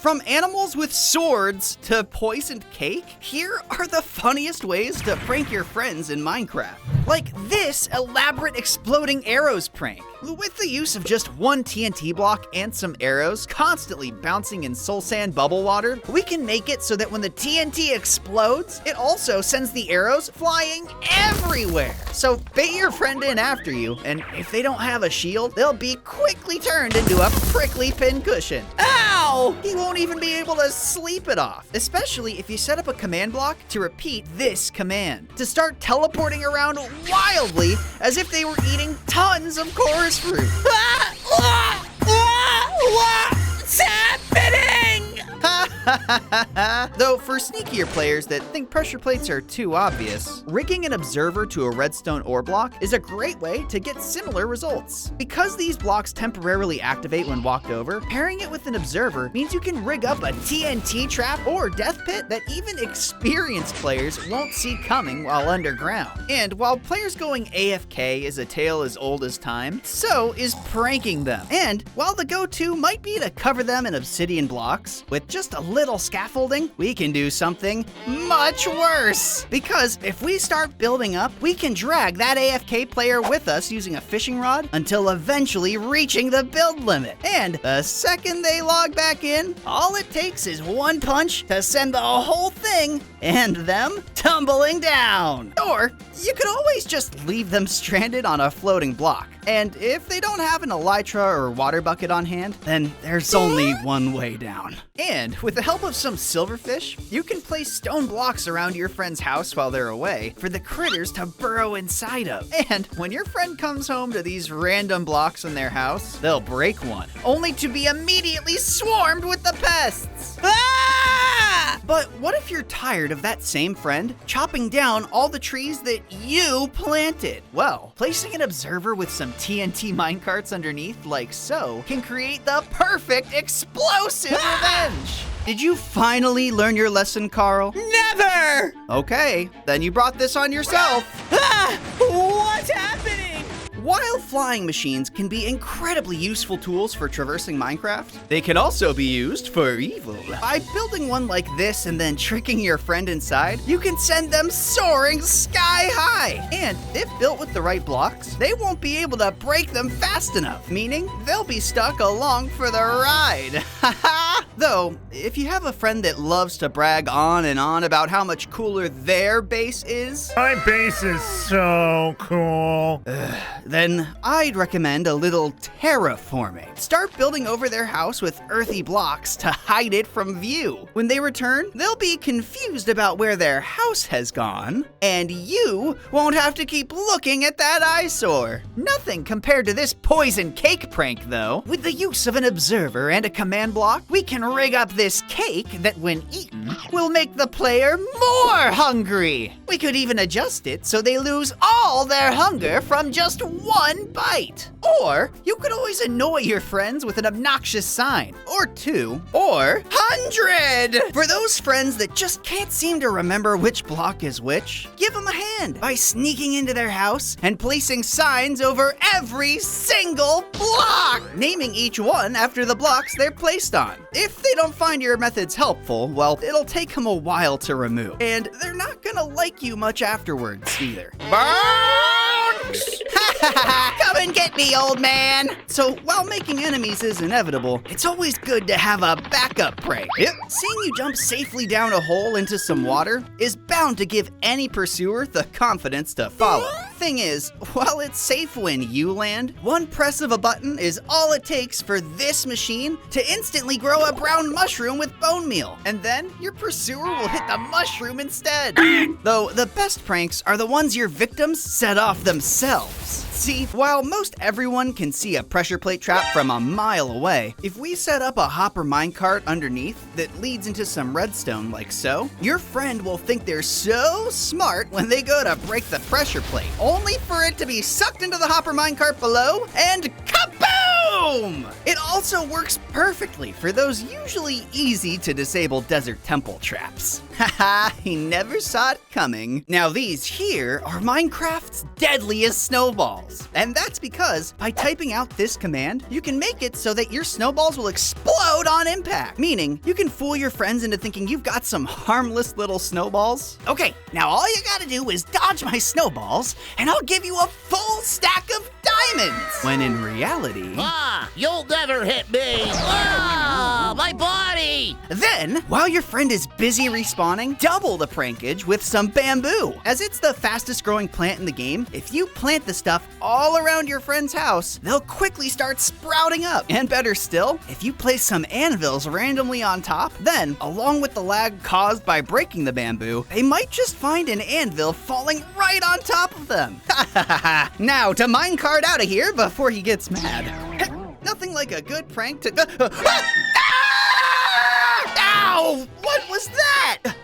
From animals with swords to poisoned cake, here are the funniest ways to prank your friends in Minecraft. Like this elaborate exploding arrows prank. With the use of just one TNT block and some arrows constantly bouncing in soul sand bubble water, we can make it so that when the TNT explodes, it also sends the arrows flying everywhere. So bait your friend in after you, and if they don't have a shield, they'll be quickly turned into a prickly pincushion. Ow! He won't even be able to sleep it off, especially if you set up a command block to repeat this command, to start teleporting around wildly as if they were eating tons of chorus fruit. What's happening? Though for sneakier players that think pressure plates are too obvious, rigging an observer to a redstone ore block is a great way to get similar results. Because these blocks temporarily activate when walked over, pairing it with an observer means you can rig up a TNT trap or death pit that even experienced players won't see coming while underground. And while players going AFK is a tale as old as time, so is pranking them. And while the go-to might be to cover them in obsidian blocks, with just a little scaffolding, we can do something much worse. Because if we start building up, we can drag that AFK player with us using a fishing rod until eventually reaching the build limit. And the second they log back in, all it takes is one punch to send the whole thing and them tumbling down. Or you could always just leave them stranded on a floating block. And if they don't have an elytra or water bucket on hand, then there's only one way down. And with the help of some silverfish, you can place stone blocks around your friend's house while they're away for the critters to burrow inside of. And when your friend comes home to these random blocks in their house, they'll break one, only to be immediately swarmed with the pests. Ah! But what if you're tired of that same friend chopping down all the trees that you planted? Well, placing an observer with some TNT minecarts underneath like so can create the perfect explosive revenge. Did you finally learn your lesson, Carl? Never! Okay, then you brought this on yourself. What's happening? While flying machines can be incredibly useful tools for traversing Minecraft, they can also be used for evil. By building one like this and then tricking your friend inside, you can send them soaring sky high. And if built with the right blocks, they won't be able to break them fast enough, meaning they'll be stuck along for the ride. Though, if you have a friend that loves to brag on and on about how much cooler their base is, my base is so cool. Then I'd recommend a little terraforming. Start building over their house with earthy blocks to hide it from view. When they return, they'll be confused about where their house has gone, and you won't have to keep looking at that eyesore. Nothing compared to this poison cake prank, though. With the use of an observer and a command block, we can rig up this cake that, when eaten, will make the player more hungry. We could even adjust it so they lose all their hunger from just one bite. Or you could always annoy your friends with an obnoxious sign, or 2, or 100. For those friends that just can't seem to remember which block is which, give them a hand by sneaking into their house and placing signs over every single block, naming each one after the blocks they're placed on. If they don't find your methods helpful, well, it'll take them a while to remove, and they're not gonna like you much afterwards either. Bounce! Come and get me, old man! So while making enemies is inevitable, it's always good to have a backup prank. Seeing you jump safely down a hole into some water is bound to give any pursuer the confidence to follow. Thing is, while it's safe when you land, one press of a button is all it takes for this machine to instantly grow a brown mushroom with bone meal, and then your pursuer will hit the mushroom instead. Though the best pranks are the ones your victims set off themselves. See, while most everyone can see a pressure plate trap from a mile away, if we set up a hopper minecart underneath that leads into some redstone like so, your friend will think they're so smart when they go to break the pressure plate, only for it to be sucked into the hopper minecart below and kaboom! Boom! It also works perfectly for those usually easy to disable desert temple traps. Haha, he never saw it coming. Now these here are Minecraft's deadliest snowballs. And that's because by typing out this command, you can make it so that your snowballs will explode on impact. Meaning, you can fool your friends into thinking you've got some harmless little snowballs. Okay, now all you gotta do is dodge my snowballs, and I'll give you a full stack of diamonds. When in reality... You'll never hit me! My body! Then, while your friend is busy respawning, double the prankage with some bamboo. As it's the fastest growing plant in the game, if you plant the stuff all around your friend's house, they'll quickly start sprouting up. And better still, if you place some anvils randomly on top, then, along with the lag caused by breaking the bamboo, they might just find an anvil falling right on top of them. Now to minecart out of here before he gets mad. Nothing like a good prank to... Ow! What was that?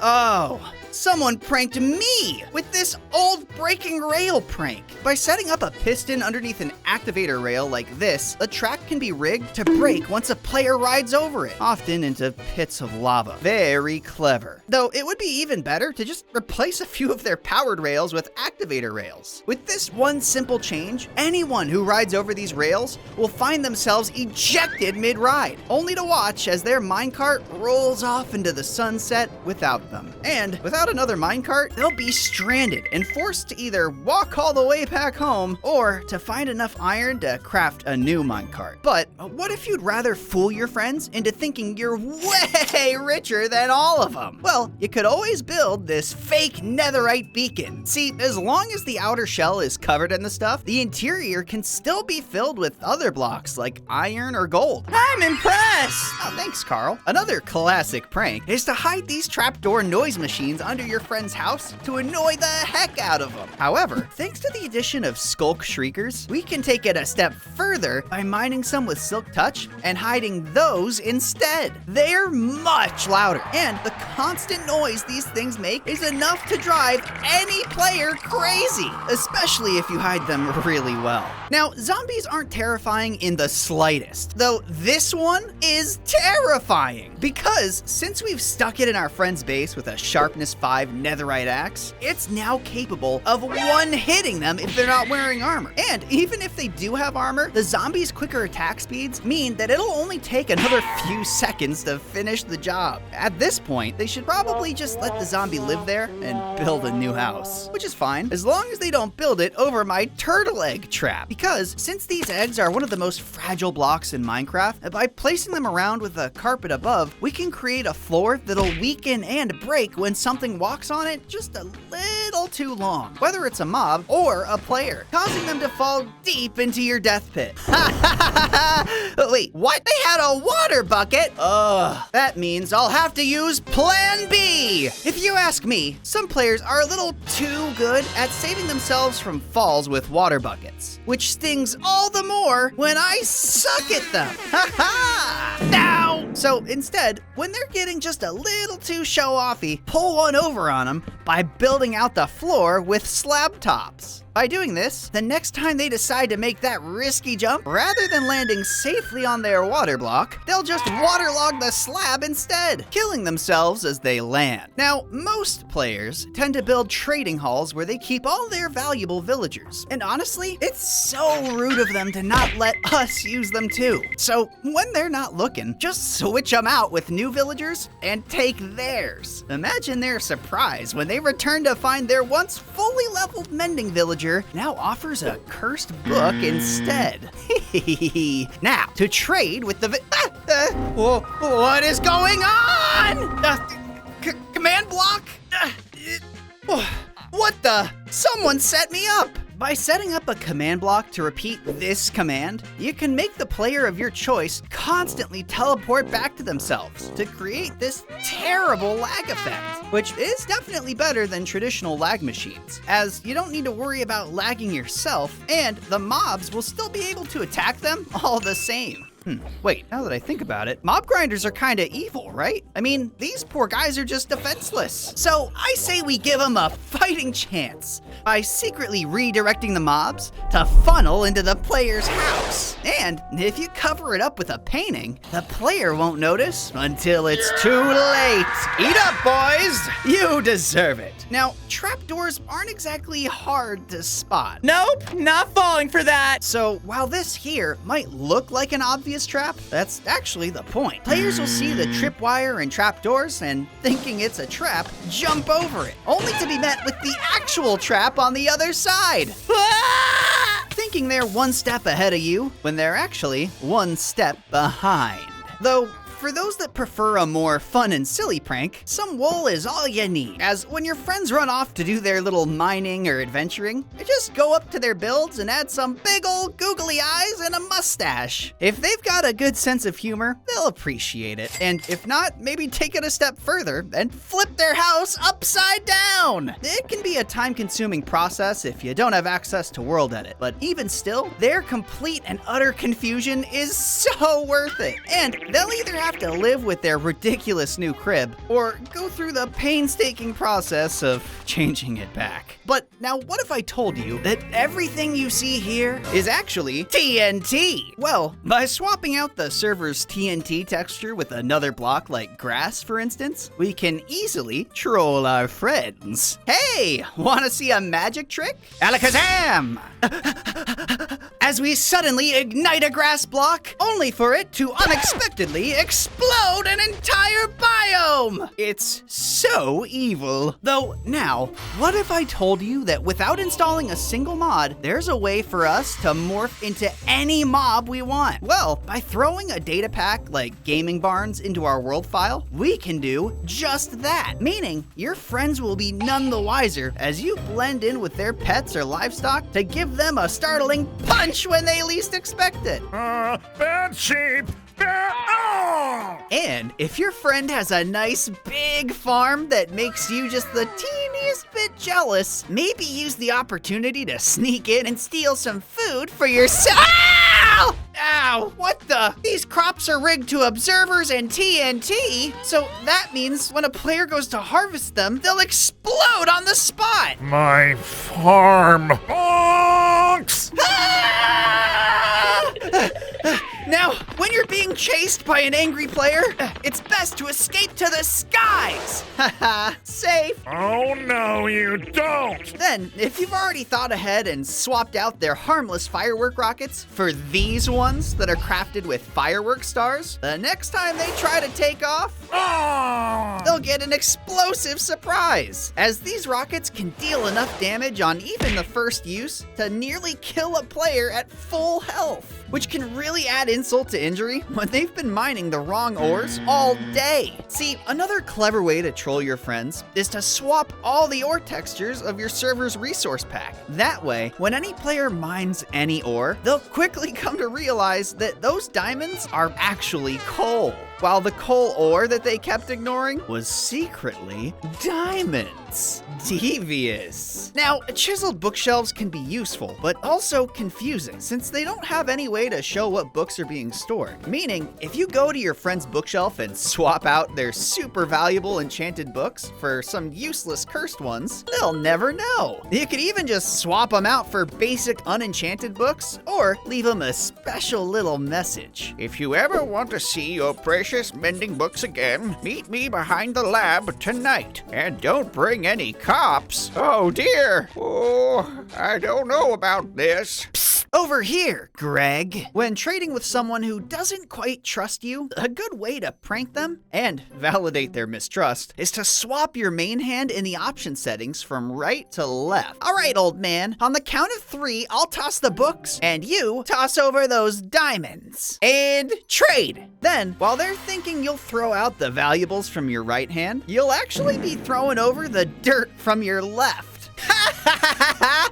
Oh, someone pranked me with this old breaking rail prank. By setting up a piston underneath an activator rail like this, the track can be rigged to break once a player rides over it, often into pits of lava. Very clever. Though it would be even better to just replace a few of their powered rails with activator rails. With this one simple change, anyone who rides over these rails will find themselves ejected mid-ride, only to watch as their minecart rolls off into the sunset without them. And without another minecart, they'll be stranded and forced to either walk all the way back home or to find enough iron to craft a new minecart. But what if you'd rather fool your friends into thinking you're way richer than all of them? Well, you could always build this fake netherite beacon. See, as long as the outer shell is covered in the stuff, the interior can still be filled with other blocks like iron or gold. I'm impressed! Oh, thanks, Carl. Another classic prank is to hide these trapdoor noise machines under your friend's house to annoy the heck out of them. However, thanks to the addition of Skulk Shriekers, we can take it a step further by mining some with Silk Touch and hiding those instead. They're much louder, and the constant noise these things make is enough to drive any player crazy, especially if you hide them really well. Now, zombies aren't terrifying in the slightest, though this one is terrifying, because since we've stuck it in our friend's base with a Sharpness 5 netherite axe, it's now capable of one-hitting them if they're not wearing armor. And even if they do have armor, the zombies' quicker attack speeds mean that it'll only take another few seconds to finish the job. At this point, they should probably just let the zombie live there and build a new house, which is fine, as long as they don't build it over my turtle egg trap. Because since these eggs are one of the most fragile blocks in Minecraft, by placing them around with a carpet above, we can create a floor that'll weaken and break when something walks on it just a little too long, whether it's a mob or a player, causing them to fall deep into your death pit. Wait, what? They had a water bucket? Ugh, that means I'll have to use Plan B. If you ask me, some players are a little too good at saving themselves from falls with water buckets, which stings all the more when I suck at them. Ha ha! Now! So instead, when they're getting just a little too show-offy, pull one over on them by building out the floor with slab tops. By doing this, the next time they decide to make that risky jump, rather than landing safely on their water block, they'll just waterlog the slab instead, killing themselves as they land. Now, most players tend to build trading halls where they keep all their valuable villagers. And honestly, it's so rude of them to not let us use them too. So when they're not looking, just switch them out with new villagers and take theirs. Imagine their surprise when they return to find their once fully leveled mending villager now offers a cursed book instead. Now, to trade with the what is going on? Command block? What the? Someone set me up! By setting up a command block to repeat this command, you can make the player of your choice constantly teleport back to themselves to create this terrible lag effect, which is definitely better than traditional lag machines, as you don't need to worry about lagging yourself, and the mobs will still be able to attack them all the same. Wait, now that I think about it, mob grinders are kinda evil, right? I mean, these poor guys are just defenseless. So I say we give them a fighting chance by secretly redirecting the mobs to funnel into the player's house. And if you cover it up with a painting, the player won't notice until it's too late. Eat up, boys! You deserve it. Now, trapdoors aren't exactly hard to spot. Nope, not falling for that. So while this here might look like an obvious trap, that's actually the point. Players will see the tripwire and trapdoors and, thinking it's a trap, jump over it, only to be met with the actual trap on the other side. Ah! Thinking they're one step ahead of you when they're actually one step behind. Though, for those that prefer a more fun and silly prank, some wool is all you need, as when your friends run off to do their little mining or adventuring, you just go up to their builds and add some big old googly eyes and a mustache. If they've got a good sense of humor, they'll appreciate it, and if not, maybe take it a step further and flip their house upside down. It can be a time-consuming process if you don't have access to World Edit, but even still, their complete and utter confusion is so worth it, and they'll either have to live with their ridiculous new crib, or go through the painstaking process of changing it back. But now what if I told you that everything you see here is actually TNT? Well, by swapping out the server's TNT texture with another block like grass, for instance, we can easily troll our friends. Hey, wanna see a magic trick? Alakazam! As we suddenly ignite a grass block, only for it to unexpectedly explode an entire biome! It's so evil. Though now, what if I told you that without installing a single mod, there's a way for us to morph into any mob we want? Well, by throwing a data pack like Gaming Barns into our world file, we can do just that. Meaning, your friends will be none the wiser as you blend in with their pets or livestock to give them a startling punch when they least expect it. Bad sheep! And if your friend has a nice big farm that makes you just the teeniest bit jealous, maybe use the opportunity to sneak in and steal some food for yourself. Ow! Ow, what the? These crops are rigged to observers and TNT, so that means when a player goes to harvest them, they'll explode on the spot. My farm! Bonks! Now, when you're being chased by an angry player, it's best to escape to the skies. Haha, safe. Oh no, you don't! Then, if you've already thought ahead and swapped out their harmless firework rockets for these ones that are crafted with firework stars, the next time they try to take off, they'll get an explosive surprise, as these rockets can deal enough damage on even the first use to nearly kill a player at full health, which can really add insult to injury when they've been mining the wrong ores all day. See, another clever way to troll your friends is to swap all the ore textures of your server's resource pack. That way, when any player mines any ore, they'll quickly come to realize that those diamonds are actually coal, while the coal ore that they kept ignoring was secretly diamonds. Devious. Now, chiseled bookshelves can be useful, but also confusing since they don't have any way to show what books are being stored. Meaning, if you go to your friend's bookshelf and swap out their super valuable enchanted books for some useless cursed ones, they'll never know. You could even just swap them out for basic unenchanted books, or leave them a special little message. If you ever want to see your precious mending books again, meet me behind the lab tonight. And don't bring any cops. Oh dear. Oh, I don't know about this. Psst, over here, Greg. When trading with someone who doesn't quite trust you, a good way to prank them and validate their mistrust is to swap your main hand in the option settings from right to left. All right, old man, on the count of 3, I'll toss the books and you toss over those diamonds. And trade. Then, while they're thinking you'll throw out the valuables from your right hand, you'll actually be throwing over the dirt from your left.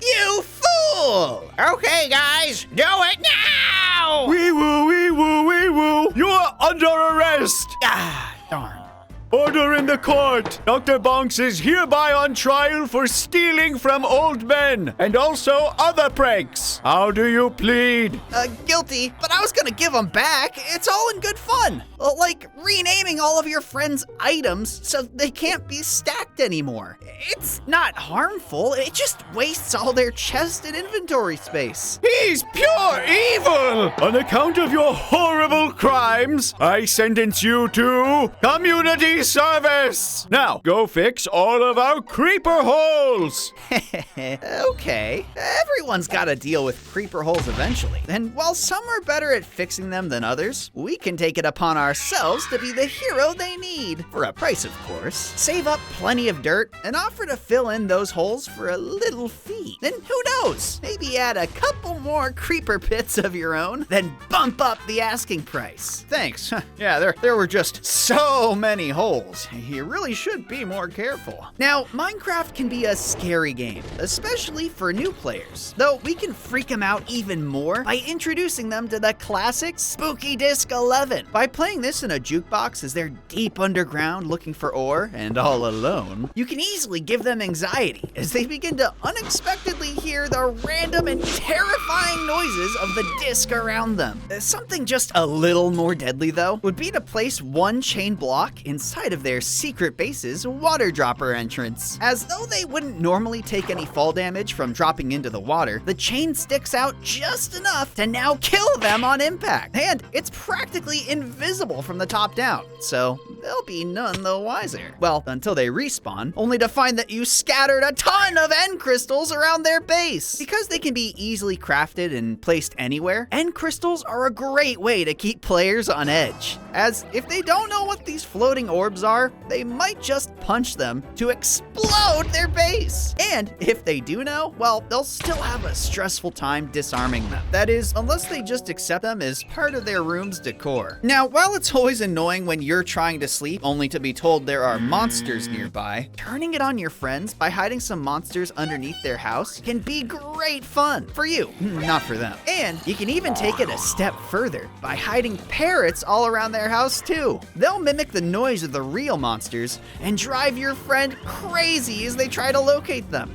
You fool! Okay, guys, do it now! Wee woo, wee woo, wee woo! You're under arrest! Ah, darn. Order in the court! Dr. Bonks is hereby on trial for stealing from old men and also other pranks. How do you plead? Guilty, but I was gonna give them back. It's all in good fun. Like renaming all of your friends' items so they can't be stacked anymore. It's not harmful, it just wastes all their chest and inventory space. He's pure evil! On account of your horrible crimes, I sentence you to community service! Now, go fix all of our creeper holes! Okay, everyone's gotta deal with creeper holes eventually. And while some are better at fixing them than others, we can take it upon ourselves to be the hero they need. For a price, of course. Save up plenty of dirt and offer to fill in those holes for a little fee. Then who knows? Maybe add a couple more creeper pits of your own, then bump up the asking price. Thanks. Yeah, there were just so many holes. You really should be more careful. Now, Minecraft can be a scary game, especially for new players. Though we can freak them out even more by introducing them to the classic Spooky Disc 11. By playing this in a jukebox as they're deep underground looking for ore and all alone, you can easily give them anxiety as they begin to unexpectedly hear the random and terrifying noises of the disc around them. Something just a little more deadly though would be to place one chain block inside of their secret base's water dropper entrance. As though they wouldn't normally take any fall damage from dropping into the water, the chain sticks out just enough to now kill them on impact. And it's practically invisible from the top down, so they'll be none the wiser. Well, until they respawn, only to find that you scattered a ton of end crystals around their base. Because they can be easily crafted and placed anywhere, end crystals are a great way to keep players on edge, as if they don't know what these floating orbs are, they might just punch them to explode their base. And if they do know, well, they'll still have a stressful time disarming them. That is, unless they just accept them as part of their room's decor. Now, while it's always annoying when you're trying to sleep only to be told there are monsters nearby, turning it on your friends by hiding some monsters underneath their house can be great fun. For you, not for them. And you can even take it a step further by hiding parrots all around their house too. They'll mimic the noise of the real monsters and drive your friend crazy as they try to locate them.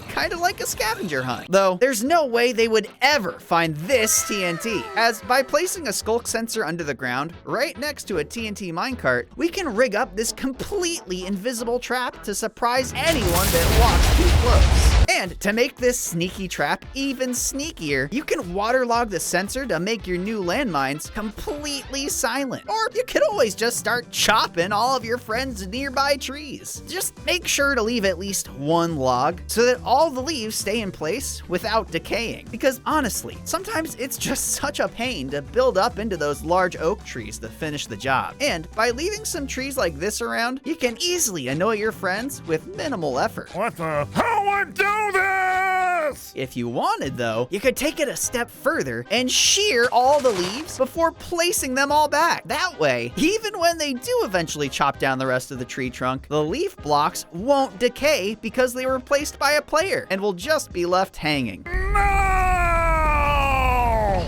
Kind of like a scavenger hunt. Though, there's no way they would ever find this TNT, as by placing a skulk sensor under the ground, right next to a TNT minecart, we can rig up this completely invisible trap to surprise anyone that walks too close. And to make this sneaky trap even sneakier, you can waterlog the sensor to make your new landmines completely silent. Or you could always just start chopping all of your friends' nearby trees. Just make sure to leave at least one log so that all the leaves stay in place without decaying. Because honestly, sometimes it's just such a pain to build up into those large oak trees to finish the job. And by leaving some trees like this around, you can easily annoy your friends with minimal effort. What the? How would do this? If you wanted though, you could take it a step further and shear all the leaves before placing them all back. That way, even when they do eventually chop down the rest of the tree trunk, the leaf blocks won't decay because they were placed by a player and will just be left hanging. No!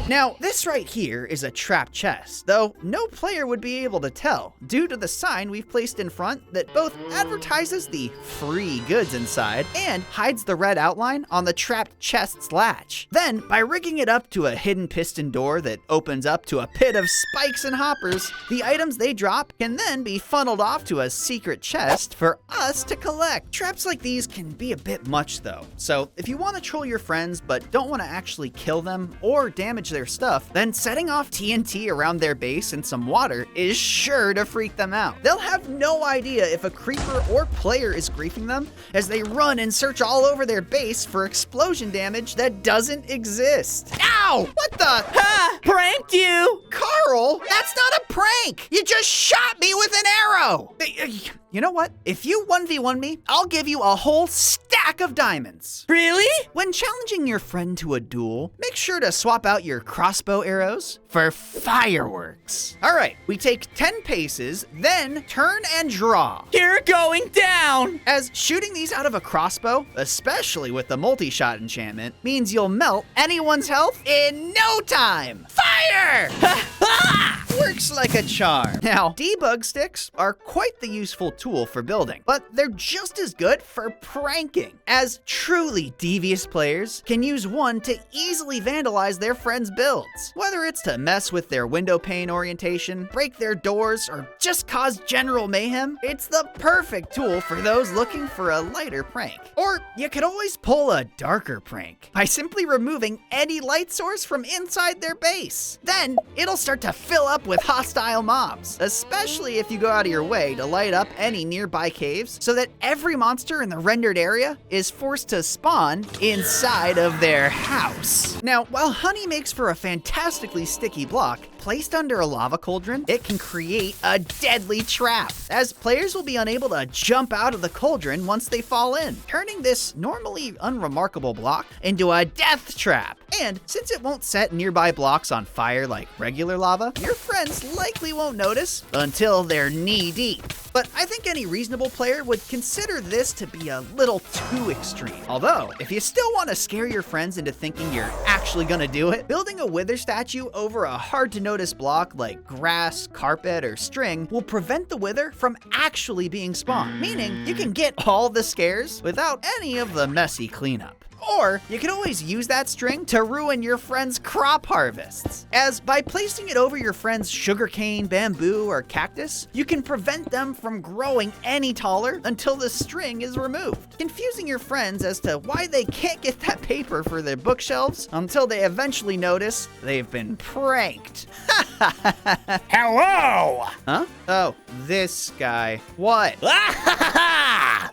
Now, this right here is a trap chest, though no player would be able to tell due to the sign we've placed in front that both advertises the free goods inside and hides the red outline on the trapped chest's latch. Then, by rigging it up to a hidden piston door that opens up to a pit of spikes and hoppers, the items they drop can then be funneled off to a secret chest for us to collect. Traps like these can be a bit much though, so if you want to troll your friends but don't want to actually kill them or damage their stuff, then setting off TNT around their base in some water is sure to freak them out. They'll have no idea if a creeper or player is griefing them as they run and search all over their base for explosion damage that doesn't exist. Ow! What the? Ha! Pranked you! Carl, that's not a prank! You just shot me with an arrow! You know what? If you 1v1 me, I'll give you a whole stack of diamonds. Really? When challenging your friend to a duel, make sure to swap out your crossbow arrows for fireworks. All right, we take 10 paces, then turn and draw. You're going down! As shooting these out of a crossbow, especially with the multi-shot enchantment, means you'll melt anyone's health in no time. Fire! works like a charm. Now, debug sticks are quite the useful tool for building, but they're just as good for pranking, as truly devious players can use one to easily vandalize their friends' builds. Whether it's to mess with their window pane orientation, break their doors, or just cause general mayhem, it's the perfect tool for those looking for a lighter prank. Or you could always pull a darker prank by simply removing any light source from inside their base. Then it'll start to fill up with hostile mobs, especially if you go out of your way to light up any nearby caves so that every monster in the rendered area is forced to spawn inside of their house. Now, while honey makes for a fantastically sticky block, placed under a lava cauldron, it can create a deadly trap, as players will be unable to jump out of the cauldron once they fall in, turning this normally unremarkable block into a death trap. And since it won't set nearby blocks on fire like regular lava, your friends likely won't notice until they're knee deep. But I think any reasonable player would consider this to be a little too extreme. Although, if you still want to scare your friends into thinking you're actually gonna do it, building a wither statue over a hard to notice block like grass, carpet, or string will prevent the wither from actually being spawned, meaning you can get all the scares without any of the messy cleanup. Or you can always use that string to ruin your friend's crop harvests, as by placing it over your friend's sugarcane, bamboo, or cactus, you can prevent them from growing any taller until the string is removed, confusing your friends as to why they can't get that paper for their bookshelves until they eventually notice they've been pranked. Hello! Huh? Oh, this guy. What?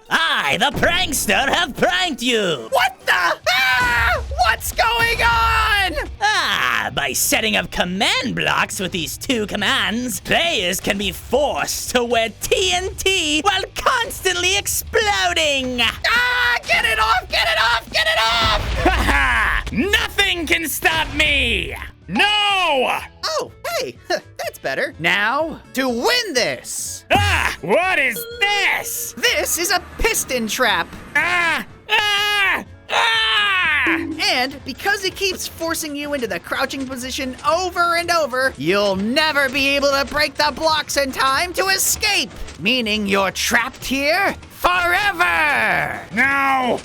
I, the prankster, have pranked you! What the? Ah! What's going on? By setting up command blocks with these two commands, players can be forced to wear TNT while constantly exploding! Get it off! Get it off! Get it off! Ha! Nothing can stop me! No! Oh, hey, that's better. Now, to win this! What is this? This is a piston trap! Ah! And because it keeps forcing you into the crouching position over and over, you'll never be able to break the blocks in time to escape, meaning you're trapped here forever! No!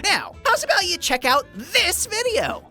Now, how's about you check out this video?